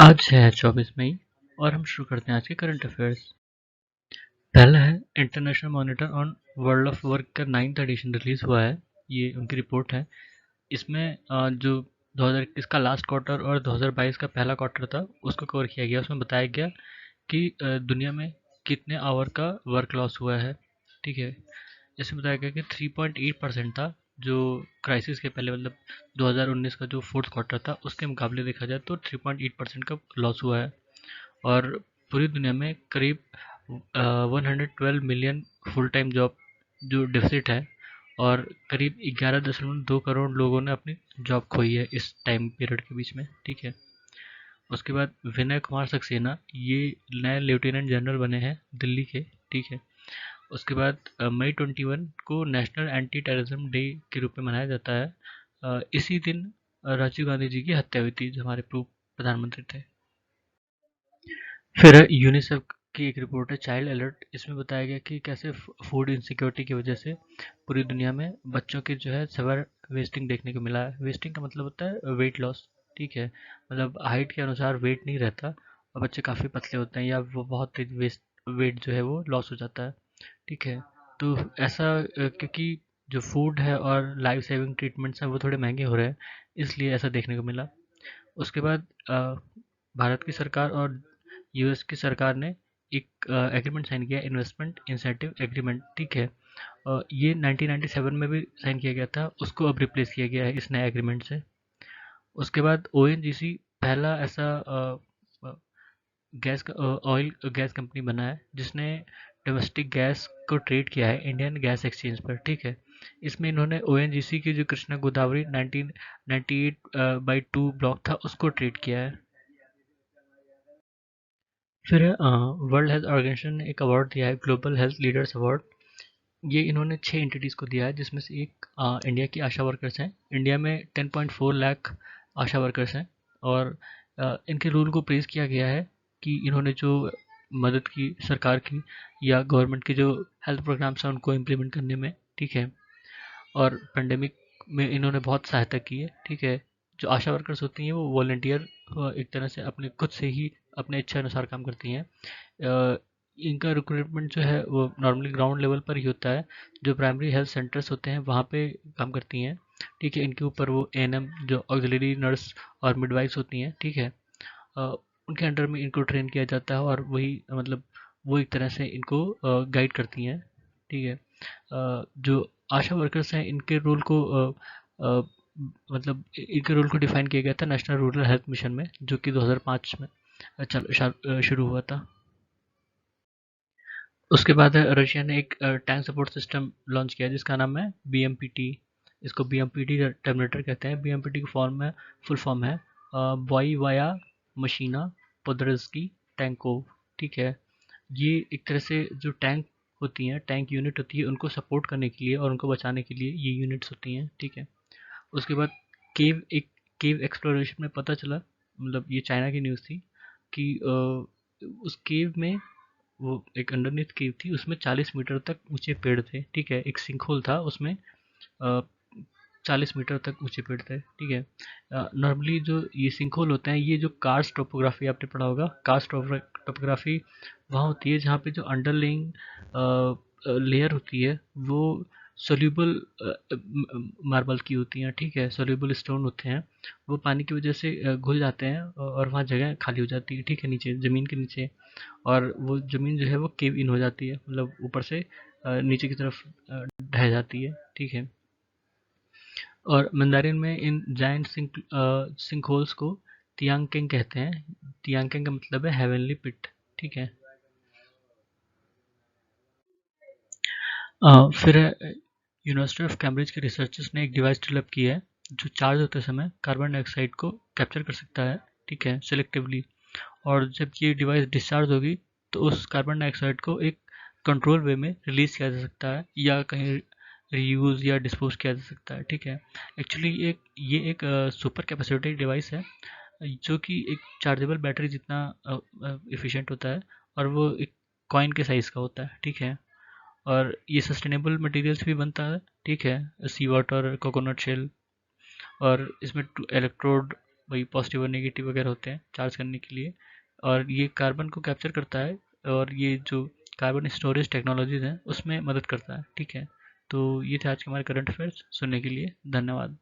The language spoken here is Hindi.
आज है 24 मई और हम शुरू करते हैं आज के करंट अफेयर्स। पहला है international monitor on world of work का 9th एडिशन रिलीज हुआ है। ये उनकी रिपोर्ट है। इसमें जो 2021 का लास्ट क्वार्टर और 2022 का पहला क्वार्टर था उसको कवर किया गया। उसमें बताया गया कि दुनिया में कितने आवर का वर्क लॉस हुआ है। ठीक है, जैसे बताया गया कि 3.8% था जो क्राइसिस के पहले, मतलब 2019 का जो फोर्थ क्वार्टर था उसके मुकाबले देखा जाए तो 3.8% का लॉस हुआ है। और पूरी दुनिया में करीब 112 मिलियन फुल टाइम जॉब जो डिफिसिट है, और करीब 11.2 करोड़ लोगों ने अपनी जॉब खोई है इस टाइम पीरियड के बीच में। ठीक है, उसके बाद विनय कुमार सक्सेना ये नए लेफ्टिनेंट जनरल बने हैं दिल्ली के। ठीक है, उसके बाद मई 21 को नेशनल एंटी टेररिज्म डे के रूप में मनाया जाता है। इसी दिन राजीव गांधी जी की हत्या हुई थी जो हमारे पूर्व प्रधानमंत्री थे। फिर यूनिसेफ की एक रिपोर्ट है चाइल्ड अलर्ट। इसमें बताया गया कि कैसे फूड इनसिक्योरिटी की वजह से पूरी दुनिया में बच्चों की जो है सेवर वेस्टिंग देखने को मिला है। वेस्टिंग का मतलब होता है वेट लॉस। ठीक है, मतलब हाइट के अनुसार वेट नहीं रहता और बच्चे काफ़ी पतले होते हैं या वो बहुत तेज वेस्ट वेट जो है वो लॉस हो जाता है। ठीक है, तो ऐसा क्योंकि जो फूड है और लाइफ सेविंग ट्रीटमेंट्स हैं वो थोड़े महंगे हो रहे हैं, इसलिए ऐसा देखने को मिला। उसके बाद भारत की सरकार और यूएस की सरकार ने एक एग्रीमेंट साइन किया, इन्वेस्टमेंट इंसेंटिव एग्रीमेंट। ठीक है, ये 1997 में भी साइन किया गया था, उसको अब रिप्लेस किया गया है इस नए एग्रीमेंट से। उसके बाद ओएनजीसी पहला ऐसा गैस ऑयल गैस कंपनी बना है जिसने डोमेस्टिक गैस को ट्रेड किया है इंडियन गैस एक्सचेंज पर। ठीक है, इसमें इन्होंने ओएनजीसी की जो कृष्णा गोदावरी 1998/2 ब्लॉक था उसको ट्रेड किया है। फिर वर्ल्ड हेल्थ ऑर्गेनाइजेशन ने एक अवार्ड दिया है, ग्लोबल हेल्थ लीडर्स अवार्ड। ये इन्होंने 6 एंटिटीज़ को दिया है जिसमें से एक इंडिया की आशा वर्कर्स हैं। इंडिया में 10.4 लाख आशा वर्कर्स हैं, और इनके रोल को प्रेज़ किया गया है कि इन्होंने जो मदद की सरकार की या गवर्नमेंट के जो हेल्थ प्रोग्राम्स हैं उनको इम्प्लीमेंट करने में। ठीक है, और पेंडेमिक में इन्होंने बहुत सहायता की है। ठीक है, जो आशा वर्कर्स होती हैं वो वॉलंटियर एक तरह से अपने खुद से ही अपने इच्छा अनुसार काम करती हैं। अ, इनका रिक्रूटमेंट जो है वो नॉर्मली ग्राउंड लेवल पर ही होता है। जो प्राइमरी हेल्थ सेंटर्स होते हैं वहाँ पे काम करती हैं। ठीक है, इनके ऊपर वो एएनएम जो ऑक्सिलरी नर्स और मिडवाइफ्स होती हैं। ठीक है, अ, उनके अंडर में इनको ट्रेन किया जाता है और वही मतलब वो एक तरह से इनको गाइड करती हैं। ठीक है, जो आशा वर्कर्स हैं इनके रोल को अ, मतलब इनके रोल को डिफाइन किया गया था नेशनल रूरल हेल्थ मिशन में जो कि 2005 में शुरू हुआ था। उसके बाद रशिया ने एक टैंक सपोर्ट सिस्टम लॉन्च किया जिसका नाम है बीएमपीटी। इसको बीएमपीटी टर्मिनेटर कहते हैं। बीएमपीटी की फुल फॉर्म है बॉय वाया मशीना पोदरस्की टैंकोव। ठीक है, ये एक तरह से जो टैंक होती हैं, टैंक यूनिट होती है, उनको सपोर्ट करने के लिए और उनको बचाने के लिए ये यूनिट्स होती हैं। ठीक है, उसके बाद केव एक्सप्लोरेशन में पता चला, मतलब ये चाइना की न्यूज़ थी कि उस केव में वो एक अंडरनीथ केव थी, उसमें 40 मीटर तक ऊंचे पेड़ थे। ठीक है, एक सिंक होल था उसमें 40 मीटर तक ऊंचे पेड़ थे। ठीक है, नॉर्मली जो ये सिंक होल होते हैं, ये जो कार्स्ट टोपोग्राफी आपने पढ़ा होगा, कार्स्ट टोपोग्राफी वहाँ होती है जहाँ पे जो अंडरलेइंग लेयर होती है वो सोल्यूबल मार्बल की होती हैं। ठीक है, सोल्यूबल स्टोन होते हैं, वो पानी की वजह से घुल जाते हैं और वहाँ जगह खाली हो जाती है। ठीक है, नीचे ज़मीन के नीचे, और वो ज़मीन जो है वो केव इन हो जाती है, मतलब ऊपर से नीचे की तरफ ढह जाती है। ठीक है, और मंदारिन में इन जाइंट सिंक होल्स को तियांगकिंग कहते हैं। तियांगकिंग का मतलब है हेवनली पिट। ठीक है, फिर यूनिवर्सिटी ऑफ कैम्ब्रिज के रिसर्चर्स ने एक डिवाइस डेवलप की है जो चार्ज होते समय कार्बन डाइऑक्साइड को कैप्चर कर सकता है। ठीक है, सेलेक्टिवली, और जब ये डिवाइस डिस्चार्ज होगी तो उस कार्बन डाइऑक्साइड को एक कंट्रोल वे में रिलीज किया जा सकता है या कहीं रीयूज या डिस्पोज किया जा सकता है। ठीक है, एक्चुअली ये एक सुपर कैपेसिटी डिवाइस है जो कि एक चार्जेबल बैटरी जितना इफ़िशिएंट होता है, और वो एक कॉइन के साइज़ का होता है। ठीक है, और ये सस्टेनेबल मटेरियल से भी बनता है। ठीक है, सी वाटर, कोकोनट शेल, और इसमें इलेक्ट्रोड वही पॉजिटिव और नेगेटिव वगैरह होते हैं चार्ज करने के लिए, और ये कार्बन को कैप्चर करता है, और ये जो कार्बन स्टोरेज टेक्नोलॉजीज हैं उसमें मदद करता है। ठीक है, तो ये थे आज के हमारे करंट अफेयर्स। सुनने के लिए धन्यवाद।